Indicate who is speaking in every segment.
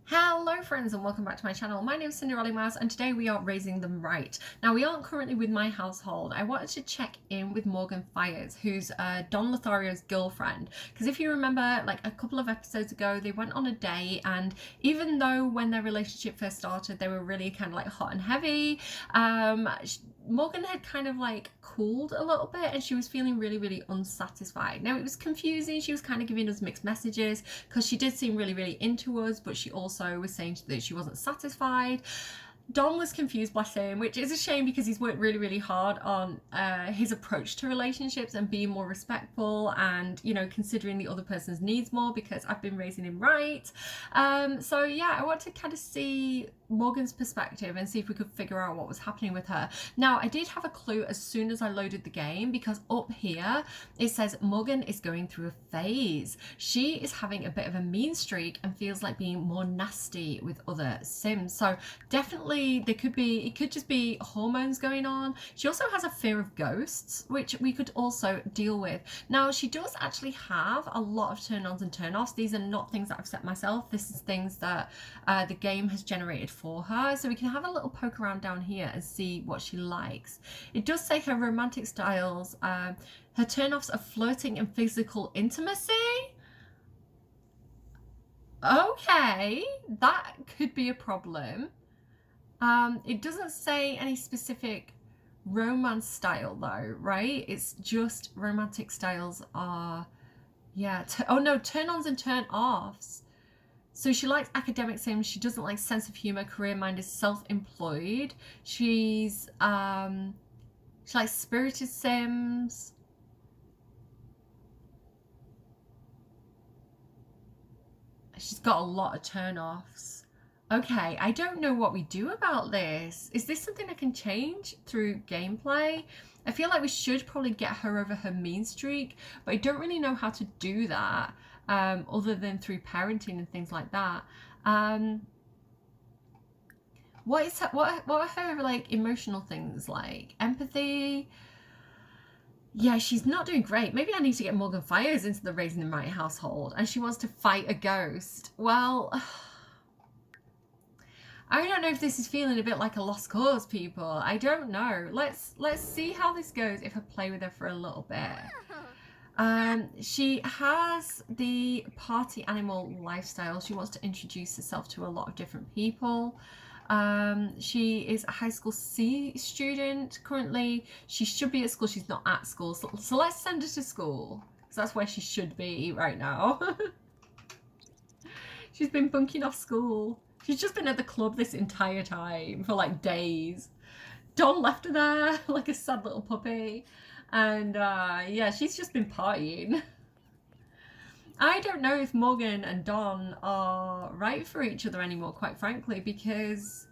Speaker 1: Hello friends and welcome back to my channel. My name is Cinderellimouse and today we are raising them right. Now we aren't currently with my household. I wanted to check in with Morgan Fires, who's Don Lothario's girlfriend, because if you remember, like a couple of episodes ago they went on a date, and even though when their relationship first started they were really kind of like hot and heavy, Morgan had kind of like cooled a little bit and she was feeling really unsatisfied. Now it was confusing. She was kind of giving us mixed messages because she did seem really into us, but she also was saying that she wasn't satisfied. Don was confused, bless him, which is a shame because he's worked really hard on his approach to relationships and being more respectful and, you know, considering the other person's needs more, because I've been raising him right. So yeah, I want to kind of see Morgan's perspective and see if we could figure out what was happening with her. Now, I did have a clue as soon as I loaded the game, because up here it says Morgan is going through a phase. She is having a bit of a mean streak and feels like being more nasty with other Sims. So definitely it could just be hormones going on. She also has a fear of ghosts, which we could also deal with. Now, she does actually have a lot of turn-ons and turn-offs. These are not things that I've set myself. This is things that the game has generated for her. So we can have a little poke around down here and see what she likes. It does say her romantic styles. Her turn-offs are flirting and physical intimacy. Okay, that could be a problem. It doesn't say any specific romance style though, right? It's just romantic styles are, yeah. Oh no, turn-ons and turn-offs. So she likes academic sims. She doesn't like sense of humor, career-minded, self-employed. She likes spirited sims. She's got a lot of turn-offs. Okay, I don't know what we do about this. Is this something that can change through gameplay? I feel like we should probably get her over her mean streak, but I don't really know how to do that other than through parenting and things like that. What are her like emotional things like? Empathy? Yeah, she's not doing great. Maybe I need to get Morgan Fires into the Raising the Right household, and she wants to fight a ghost. Well, I don't know if this is feeling a bit like a lost cause, people. I don't know. Let's see how this goes if I play with her for a little bit. She has the party animal lifestyle. She wants to introduce herself to a lot of different people. She is a high school C student currently. She should be at school. She's not at school. So let's send her to school, because that's where she should be right now. She's been bunking off school. She's just been at the club this entire time for like days. Don left her there like a sad little puppy. And yeah, she's just been partying. I don't know if Morgan and Don are right for each other anymore, quite frankly, because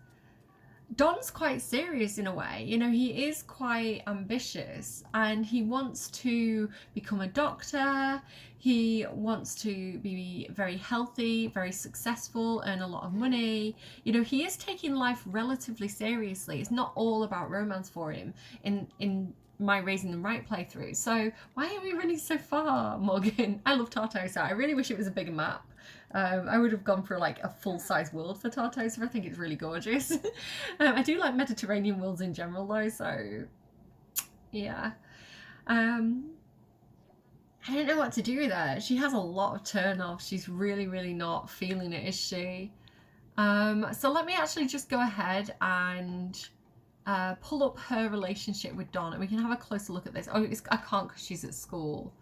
Speaker 1: Don's quite serious in a way. You know, he is quite ambitious and he wants to become a doctor. He wants to be very healthy, very successful, earn a lot of money. You know, he is taking life relatively seriously. It's not all about romance for him in my Raising Them Right playthrough. So why are we running so far, Morgan? I love Tartosa. I really wish it was a bigger map. I would have gone for like a full-size world for Tartosa. I think it's really gorgeous. I do like Mediterranean worlds in general though, so yeah. I don't know what to do there. She has a lot of turn-offs. She's really not feeling it, is she? So let me actually just go ahead and pull up her relationship with Don and we can have a closer look at this. Oh, I can't because she's at school.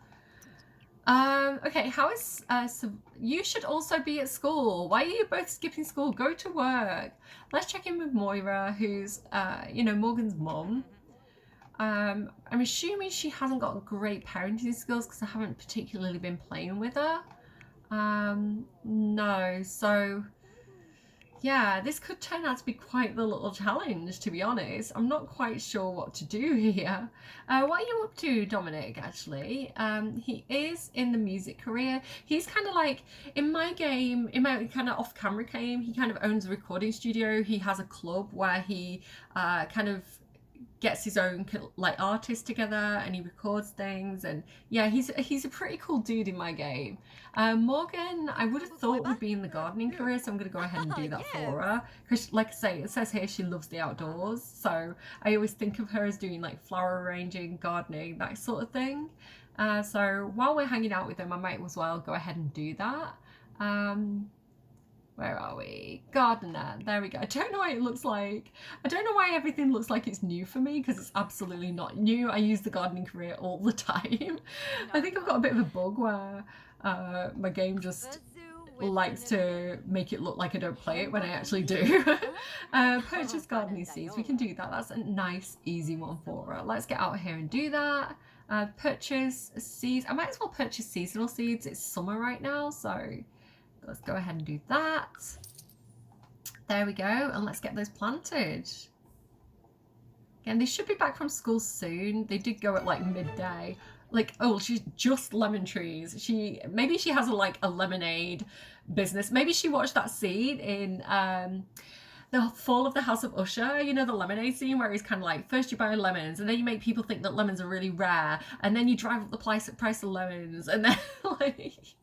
Speaker 1: Okay, how is so you should also be at school. Why are you both skipping school? Go to work. Let's check in with Moira, who's you know, Morgan's mum. I'm assuming she hasn't got great parenting skills because I haven't particularly been playing with her. No, so yeah, this could turn out to be quite the little challenge, to be honest. I'm not quite sure what to do here. What are you up to, Dominic, actually? He is in the music career. He's kind of like, in my game, in my kind of off-camera game, he kind of owns a recording studio. He has a club where he kind of gets his own like artist together and he records things, and yeah, he's a pretty cool dude in my game. Morgan, I would have thought would be in the gardening career, so I'm going to go ahead and do that for her, because like I say, it says here she loves the outdoors, so I always think of her as doing like flower arranging, gardening, that sort of thing. So while we're hanging out with them, I might as well go ahead and do that. Where are we? Gardener. There we go. I don't know why it looks like... I don't know why everything looks like it's new for me, because it's absolutely not new. I use the gardening career all the time. I think I've got a bit of a bug where my game just likes to make it look like I don't play it when I actually do. Purchase gardening seeds. We can do that. That's a nice, easy one for her. Let's get out here and do that. Purchase seeds. I might as well purchase seasonal seeds. It's summer right now, so... let's go ahead and do that. There we go, and let's get those planted. Again, they should be back from school soon. They did go at like midday. Like, oh, she's just lemon trees. Maybe she has a lemonade business. Maybe she watched that scene in the Fall of the House of Usher, you know, the lemonade scene where he's kind of like, first you buy lemons and then you make people think that lemons are really rare, and then you drive up the price of lemons, and then like...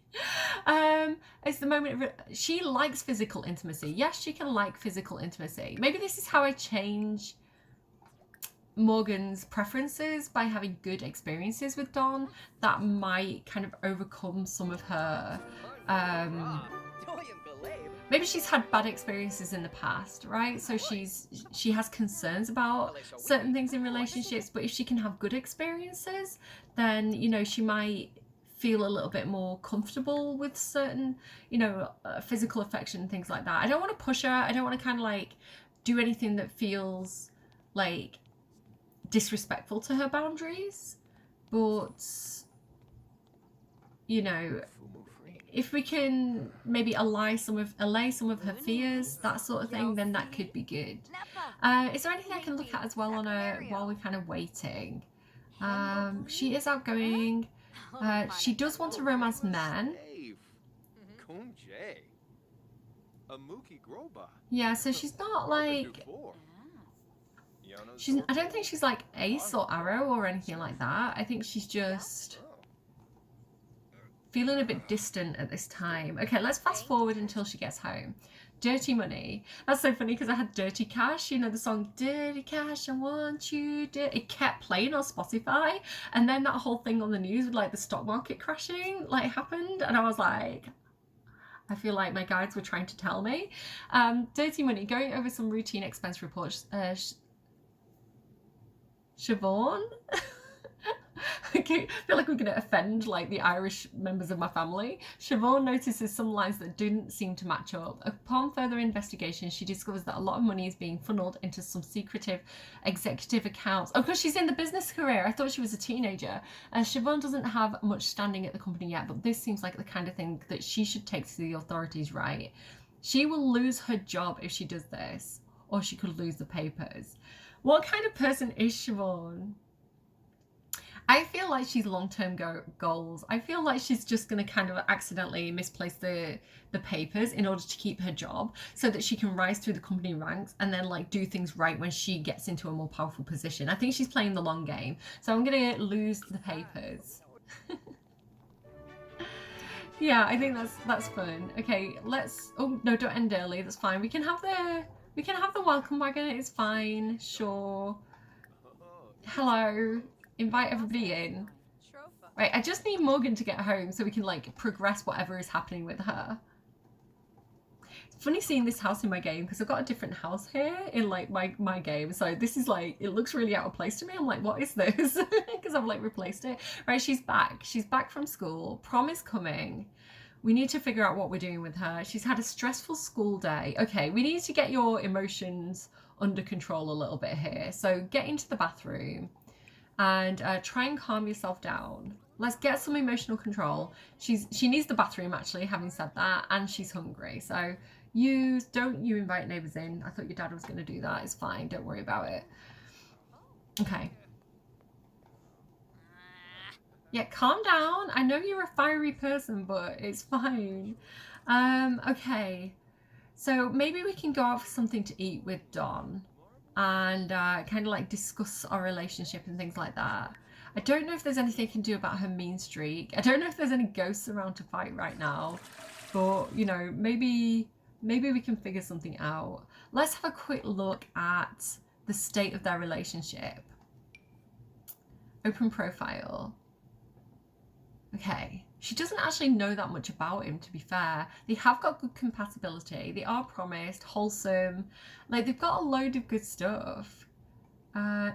Speaker 1: it's the moment of, she likes physical intimacy. Yes, she can like physical intimacy. Maybe this is how I change Morgan's preferences, by having good experiences with Dawn. That might kind of overcome some of her maybe she's had bad experiences in the past, right? So she has concerns about certain things in relationships, but if she can have good experiences, then, you know, she might feel a little bit more comfortable with certain, you know, physical affection and things like that. I don't want to push her. I don't want to kind of like do anything that feels like disrespectful to her boundaries. But, you know, if we can maybe allay some of her fears, that sort of thing, then that could be good. Is there anything I can look at as well on her while we're kind of waiting? She is outgoing. She does want to romance men. Yeah, so she's not like... I don't think she's like Ace or Arrow or anything like that. I think she's just feeling a bit distant at this time. Okay, let's fast forward until she gets home. Dirty Money. That's so funny because I had Dirty Cash, you know, the song Dirty Cash, I want you dirty. It kept playing on Spotify, and then that whole thing on the news with like the stock market crashing like happened, and I was like, I feel like my guides were trying to tell me. Dirty Money, going over some routine expense reports. Siobhan? I feel like we're going to offend like the Irish members of my family. Siobhan notices some lines that didn't seem to match up. Upon further investigation, she discovers that a lot of money is being funneled into some secretive executive accounts. Oh, because she's in the business career. I thought she was a teenager. Siobhan doesn't have much standing at the company yet, but this seems like the kind of thing that she should take to the authorities, right? She will lose her job if she does this, or she could lose the papers. What kind of person is Siobhan? I feel like she's long-term goals. I feel like she's just going to kind of accidentally misplace the papers in order to keep her job so that she can rise through the company ranks and then like do things right when she gets into a more powerful position. I think she's playing the long game. So I'm going to lose the papers. Yeah, I think that's fun. Okay, let's... Oh, no, don't end early. That's fine. We can have the welcome wagon. It's fine. Sure. Hello. Invite everybody in. Right, I just need Morgan to get home so we can like progress whatever is happening with her. It's funny seeing this house in my game because I've got a different house here in like my game. So this is like, it looks really out of place to me. I'm like, what is this? Because I've like replaced it. Right, she's back. She's back from school. Prom is coming. We need to figure out what we're doing with her. She's had a stressful school day. Okay, we need to get your emotions under control a little bit here. So get into the bathroom and try and calm yourself down. Let's get some emotional control. She needs the bathroom, actually, having said that, and she's hungry. So don't you invite neighbours in. I thought your dad was going to do that. It's fine. Don't worry about it. Okay. Yeah, calm down. I know you're a fiery person, but it's fine. Okay. So maybe we can go out for something to eat with Dawn. and kind of like discuss our relationship and things like that. I don't know if there's anything I can do about her mean streak. I don't know if there's any ghosts around to fight right now, but you know, maybe we can figure something out. Let's have a quick look at the state of their relationship. Open profile. Okay, she doesn't actually know that much about him, to be fair. They have got good compatibility. They are promised, wholesome. Like, they've got a load of good stuff.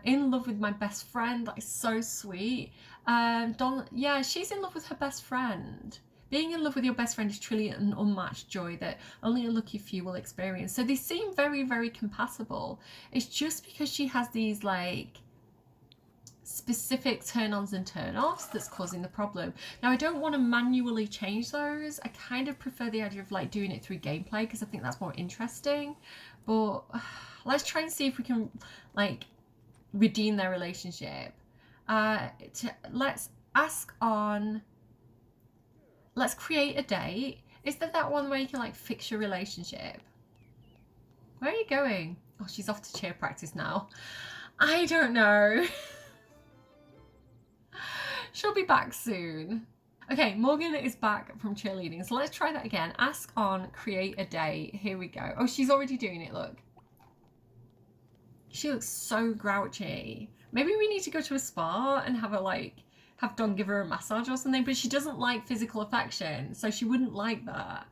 Speaker 1: In love with my best friend. That is so sweet. Yeah, she's in love with her best friend. Being in love with your best friend is truly an unmatched joy that only a lucky few will experience. So they seem very, very compatible. It's just because she has these, like, specific turn-ons and turn-offs that's causing the problem. Now, I don't want to manually change those. I kind of prefer the idea of like doing it through gameplay because I think that's more interesting. But let's try and see if we can like redeem their relationship. Let's ask on. Let's create a date. Is there that one where you can like fix your relationship? Where are you going? Oh, she's off to cheer practice now. I don't know. She'll be back soon. Okay, Morgan is back from cheerleading, so let's try that again. Ask on, create a date. Here we go. Oh, she's already doing it, look. She looks so grouchy. Maybe we need to go to a spa and have her like, have Don give her a massage or something, but she doesn't like physical affection, so she wouldn't like that.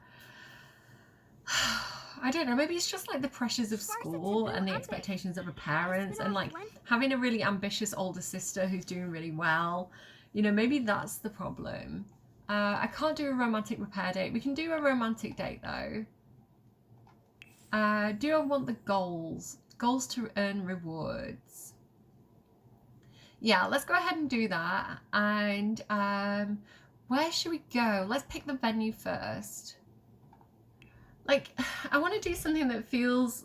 Speaker 1: I don't know, maybe it's just like the pressures of school and the expectations of her parents and like having a really ambitious older sister who's doing really well. You know, maybe that's the problem. I can't do a romantic repair date. We can do a romantic date though. Do I want the goals? Goals to earn rewards. Yeah, let's go ahead and do that. And where should we go? Let's pick the venue first. Like, I want to do something that feels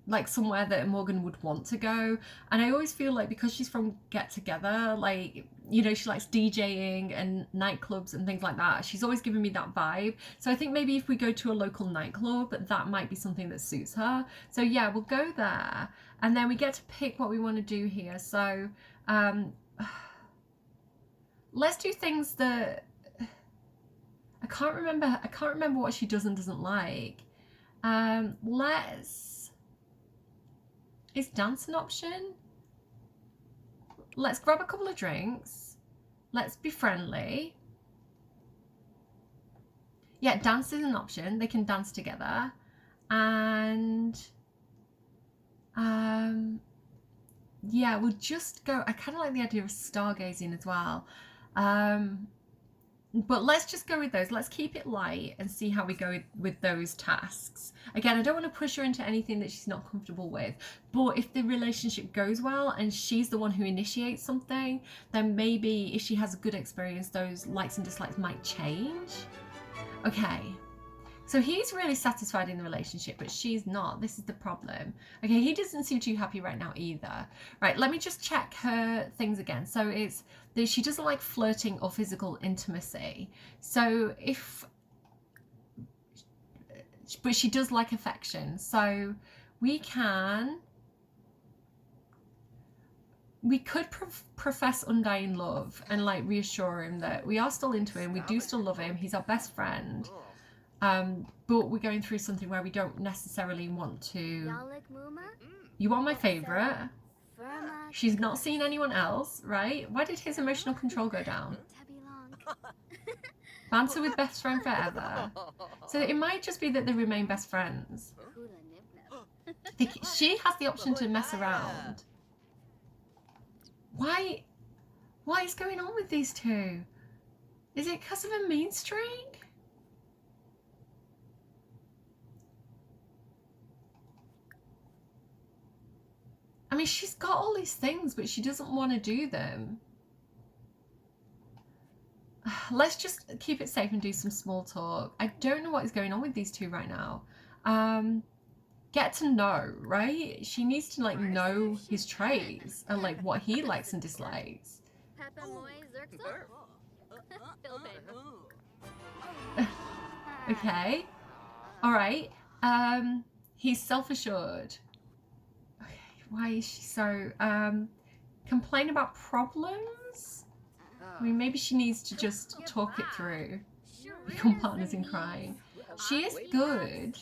Speaker 1: like somewhere that Morgan would want to go. And I always feel like because she's from Get Together, like, you know, she likes DJing and nightclubs and things like that. She's always given me that vibe. So I think maybe if we go to a local nightclub, that might be something that suits her. So yeah, we'll go there. And then we get to pick what we want to do here. So let's do things that... I can't remember what she does and doesn't like. Is dance an option? Let's grab a couple of drinks. Let's be friendly. Yeah, dance is an option. They can dance together. And yeah, we'll just go. I kind of like the idea of stargazing as well. But let's just go with those. Let's keep it light and see how we go with those tasks. Again, I don't want to push her into anything that she's not comfortable with. But if the relationship goes well and she's the one who initiates something, then maybe if she has a good experience, those likes and dislikes might change. Okay. So he's really satisfied in the relationship, but she's not. This is the problem. Okay, he doesn't seem too happy right now either. Right, let me just check her things again. So it's that she doesn't like flirting or physical intimacy. So but she does like affection. So we could profess undying love and like reassure him that we are still into him. We do still love him. He's our best friend. But we're going through something where we don't necessarily want to... You are my favourite. She's not seen anyone else, right? Why did his emotional control go down? Banter with best friend forever. So it might just be that they remain best friends. She has the option to mess around. What is going on with these two? Is it because of a mean streak? I mean, she's got all these things, but she doesn't want to do them. Let's just keep it safe and do some small talk. I don't know what is going on with these two right now. Get to know, right? She needs to like know his traits and like what he likes and dislikes. Okay. All right. He's self-assured. Why is she so complain about problems? I mean, maybe she needs to just talk it through. Become partners in crime. She is good.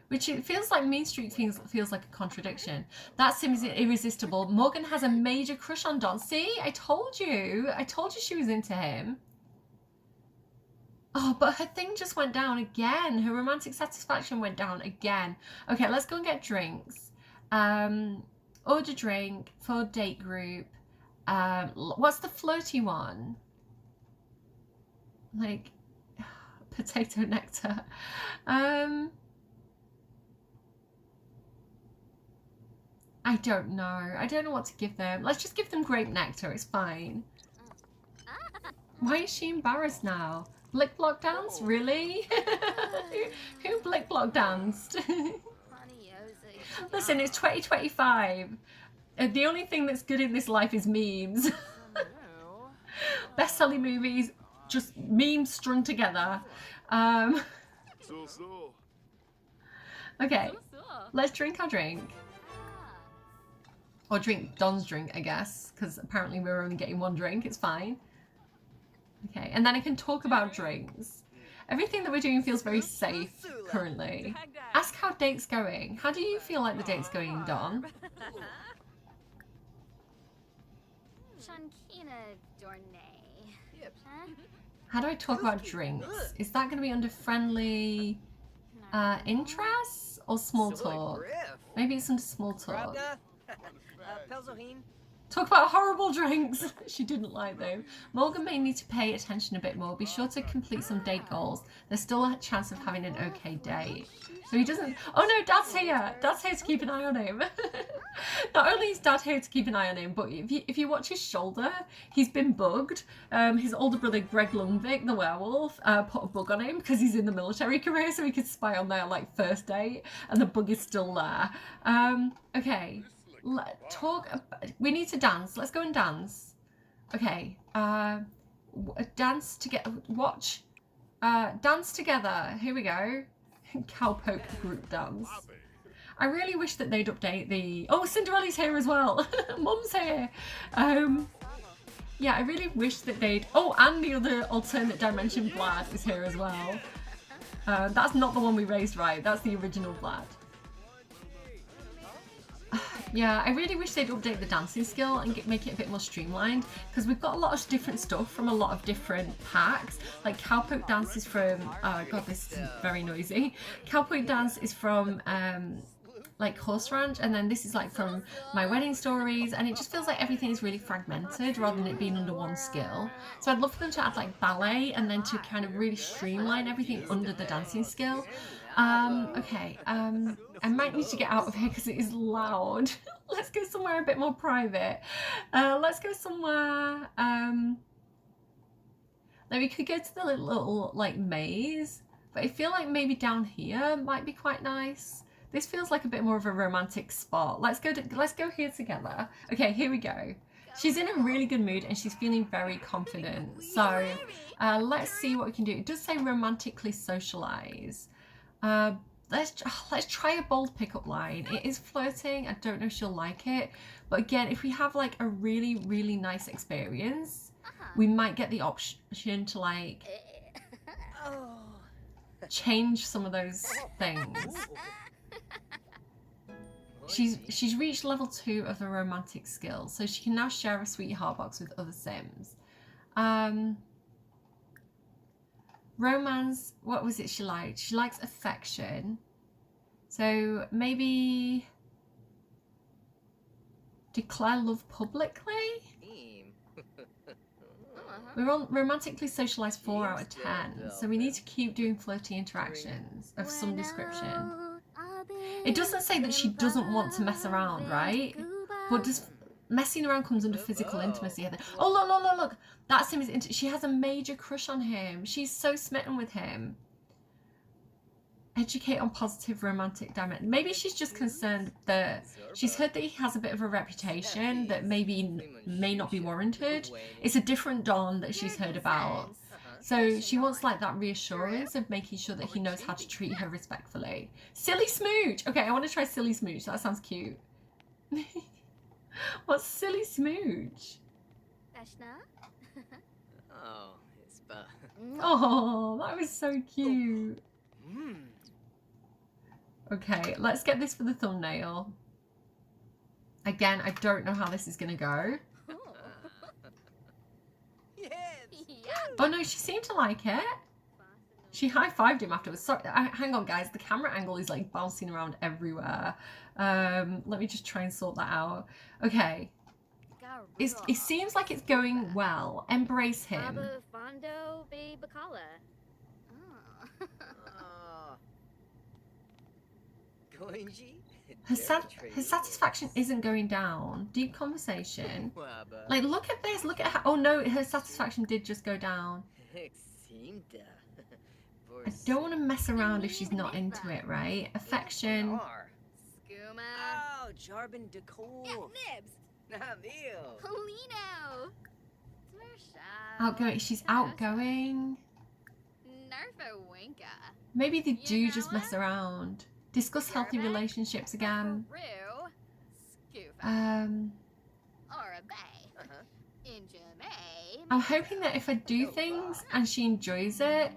Speaker 1: Which it feels like Mean Street feels like a contradiction. That sim is irresistible. Morgan has a major crush on Don. See, I told you. I told you she was into him. Oh, but her thing just went down again. Her romantic satisfaction went down again. Okay, let's go and get drinks. Order drink for date group. What's the flirty one? Like, potato nectar. I don't know. I don't know what to give them. Let's just give them grape nectar. It's fine. Why is she embarrassed now? Blick block dance? Really? Who blick block danced? Listen, it's 2025. The only thing that's good in this life is memes. Best-selling movies, just memes strung together. Okay, let's drink our drink. Or drink Don's drink, I guess, because apparently we're only getting one drink. It's fine. Okay, and then I can talk about drinks. Everything that we're doing feels very safe currently. Ask how date's going. How do you feel like the date's going, Don? How do I talk about drinks? Is that going to be under friendly interests or small talk? Maybe it's under small talk. Talk about horrible drinks. She didn't like them. Morgan may need to pay attention a bit more. Be sure to complete some date goals. There's still a chance of having an okay date. So he doesn't... Oh no, Dad's here. Dad's here to keep an eye on him. Not only is Dad here to keep an eye on him, but if you watch his shoulder, he's been bugged. His older brother, Greg Lundvik, the werewolf, put a bug on him because he's in the military career so he could spy on their like first date, and the bug is still there. Okay. We need to dance. Let's go and dance. Okay. Dance together. Watch. Dance together. Here we go. Cowpoke group dance. I really wish that they'd update the... Oh, Cinderella's here as well. Mum's here. Yeah, I really wish that they'd... Oh, and the other alternate dimension Vlad is here as well. That's not the one we raised right. That's the original Vlad. Yeah, I really wish they'd update the dancing skill and make it a bit more streamlined, because we've got a lot of different stuff from a lot of different packs. Like Cowpoke Dance is from, oh god, this is very noisy. Cowpoke Dance is from like Horse Ranch, and then this is like from My Wedding Stories, and it just feels like everything is really fragmented rather than it being under one skill. So I'd love for them to add like ballet and then to kind of really streamline everything under the dancing skill. Okay, I might need to get out of here because it is loud. Let's go somewhere a bit more private. Let's go somewhere, like we could go to the little like maze, but I feel like maybe down here might be quite nice. This feels like a bit more of a romantic spot. Let's go here together. Okay, here we go. She's in a really good mood and she's feeling very confident. So let's see what we can do. It does say romantically socialize. Let's try a bold pickup line. It is flirting. I don't know if she'll like it, but again, if we have like a really, really nice experience, we might get the option to like change some of those things. She's reached level 2 of the romantic skill, so she can now share a sweetheart box with other Sims. Romance, what was it she liked? She likes affection. So maybe declare love publicly? We're on romantically socialized 4 out of 10, so we need to keep doing flirty interactions of some description. It doesn't say that she doesn't want to mess around, right? But does messing around comes under physical intimacy? Oh, look. That Sim is she has a major crush on him. She's so smitten with him. Educate on positive romantic dimension. Maybe she's just concerned that she's heard that he has a bit of a reputation that maybe may not be warranted. It's a different Don that she's heard about. So she wants like that reassurance of making sure that he knows how to treat her respectfully. Silly smooch. Okay, I want to try silly smooch. That sounds cute. What's silly smooch? Oh, that was so cute. Okay, let's get this for the thumbnail. Again, I don't know how this is gonna go. Oh no, she seemed to like it. She high-fived him afterwards. Sorry, hang on guys, the camera angle is like bouncing around everywhere. Let me just try and sort that out. Okay. It seems like it's going well. Embrace him. Her satisfaction isn't going down. Deep conversation. Like, look at this. Look at her. Oh no, her satisfaction did just go down. I don't want to mess around if she's not into it, right? Affection. Outgoing. She's outgoing. Maybe they do just mess around. Discuss healthy relationships again. I'm hoping that if I do things and she enjoys it,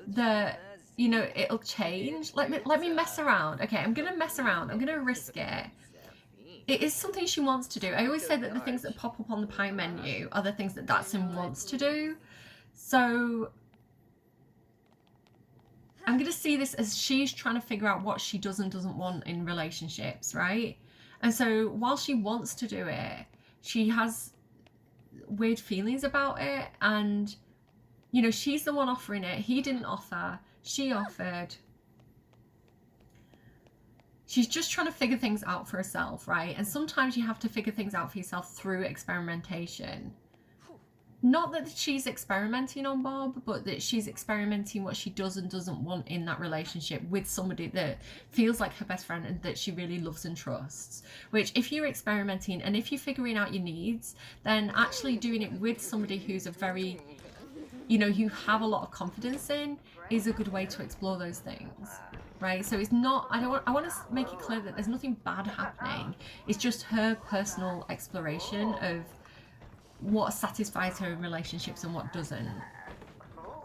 Speaker 1: that, you know, it'll change. Let me mess around. Okay, I'm gonna mess around. I'm gonna risk it. It is something she wants to do. I always say that the things that pop up on the pie menu are the things that Datsun wants to do. So I'm going to see this as she's trying to figure out what she does and doesn't want in relationships, right? And so while she wants to do it, she has weird feelings about it. And, you know, she's the one offering it. He didn't offer. She offered. She's just trying to figure things out for herself, right? And sometimes you have to figure things out for yourself through experimentation. Not that she's experimenting on Bob, but that she's experimenting what she does and doesn't want in that relationship with somebody that feels like her best friend and that she really loves and trusts. Which, if you're experimenting and if you're figuring out your needs, then actually doing it with somebody who's a very, you know, you have a lot of confidence in is a good way to explore those things. Right, so it's not. I want to make it clear that there's nothing bad happening. It's just her personal exploration of what satisfies her in relationships and what doesn't.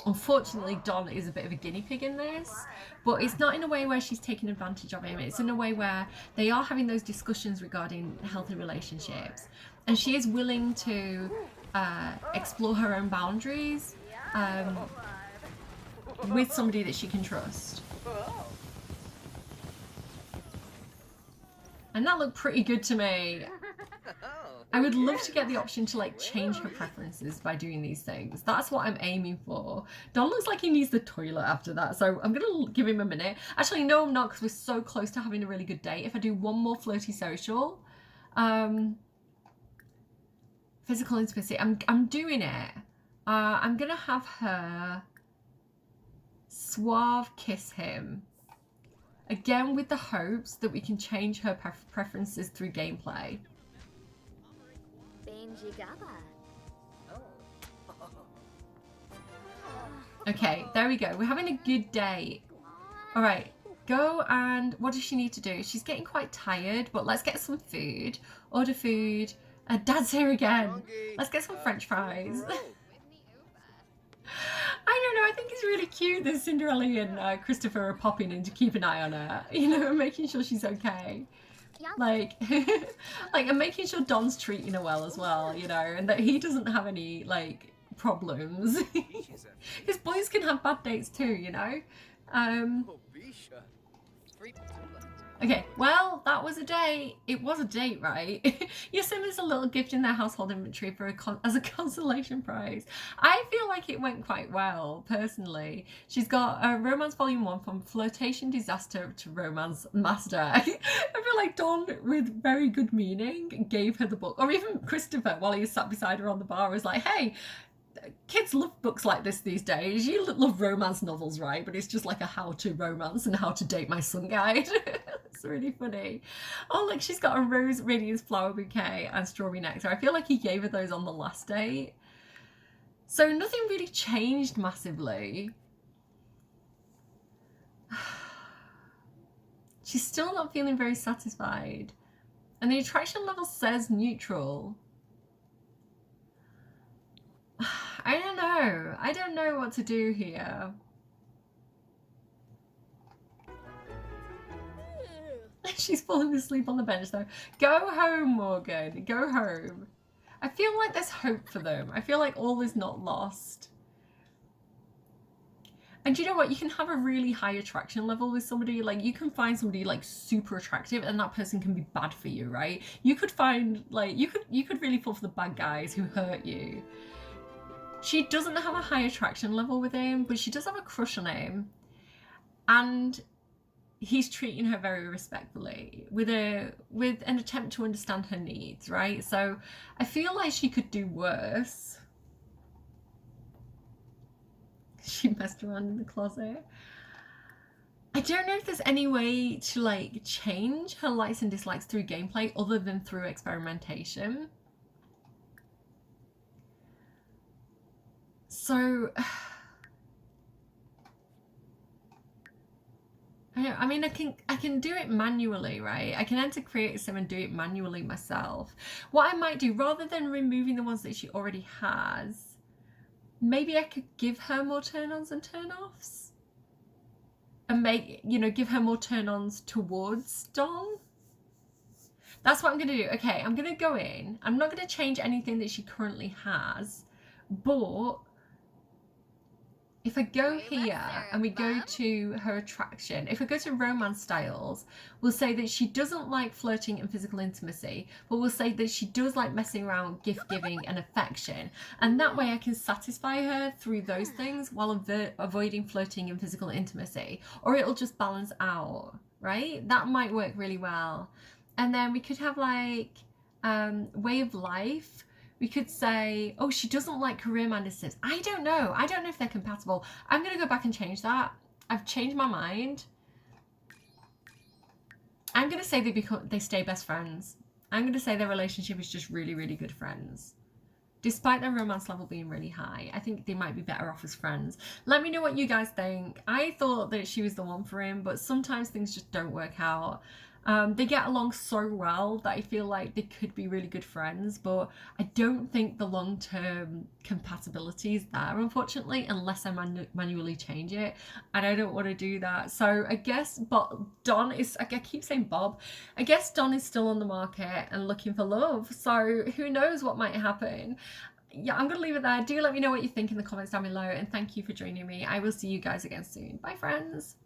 Speaker 1: Unfortunately, Don is a bit of a guinea pig in this, but it's not in a way where she's taking advantage of him. It's in a way where they are having those discussions regarding healthy relationships, and she is willing to explore her own boundaries with somebody that she can trust. And that looked pretty good to me. I would love to get the option to like change her preferences by doing these things. That's what I'm aiming for. Don looks like he needs the toilet after that, so I'm gonna give him a minute. Actually, no, I'm not, because we're so close to having a really good date. If I do one more flirty social, physical intimacy, I'm doing it. I'm gonna have her suave kiss him. Again, with the hopes that we can change her preferences through gameplay. Okay, there we go. We're having a good day. All right, go and what does she need to do? She's getting quite tired, but let's get some food. Order food. Dad's here again. Let's get some French fries. I don't know, I think it's really cute that Cinderella and Christopher are popping in to keep an eye on her, you know, making sure she's okay. Like, and making sure Don's treating her well as well, you know, and that he doesn't have any, like, problems. Because boys can have bad dates too, you know. Okay, well, that was a date. It was a date, right? You sent us a little gift in their household inventory for as a consolation prize. I feel like it went quite well, personally. She's got a Romance Volume 1 from Flirtation Disaster to Romance Master. I feel like Dawn, with very good meaning, gave her the book. Or even Christopher, while he was sat beside her on the bar, was like, hey, kids love books like this these days. You love romance novels, right? But it's just like a how-to romance and how to date my son guide. It's really funny. Oh, look, she's got a rose radiance flower bouquet and strawberry nectar. I feel like he gave her those on the last date. So nothing really changed massively. She's still not feeling very satisfied. And the attraction level says neutral. I don't know. I don't know what to do here. She's falling asleep on the bench though. Go home, Morgan. Go home. I feel like there's hope for them. I feel like all is not lost. And you know what? You can have a really high attraction level with somebody. Like, you can find somebody like super attractive, and that person can be bad for you, right? You could find like you could really fall for the bad guys who hurt you. She doesn't have a high attraction level with him, but she does have a crush on him, and he's treating her very respectfully with an attempt to understand her needs, right? So I feel like she could do worse. She messed around in the closet. I don't know if there's any way to like change her likes and dislikes through gameplay other than through experimentation. So I mean, I can do it manually, right? I can enter create sim and do it manually myself. What I might do, rather than removing the ones that she already has, maybe I could give her more turn-ons and turn-offs, and make, you know, give her more turn-ons towards Don. That's what I'm gonna do. Okay, I'm gonna go in. I'm not gonna change anything that she currently has, but if I go here and we go to her attraction, if I go to romance styles, we'll say that she doesn't like flirting and physical intimacy, but we'll say that she does like messing around, gift giving and affection. And that way I can satisfy her through those things while avoiding flirting and physical intimacy, or it'll just balance out, right? That might work really well. And then we could have like way of life. We could say, oh, she doesn't like career-minded sims. I don't know if they're compatible. I'm gonna go back and change that. I've changed my mind. I'm gonna say they stay best friends. I'm gonna say their relationship is just really, really good friends. Despite their romance level being really high, I think they might be better off as friends. Let me know what you guys think. I thought that she was the one for him, but sometimes things just don't work out. They get along so well that I feel like they could be really good friends, but I don't think the long-term compatibility is there, unfortunately, unless I manually change it, and I don't want to do that. So I guess Don is, I keep saying Bob, I guess Don is still on the market and looking for love, so who knows what might happen. Yeah, I'm gonna leave it there. Do let me know what you think in the comments down below, and thank you for joining me. I will see you guys again soon. Bye, friends.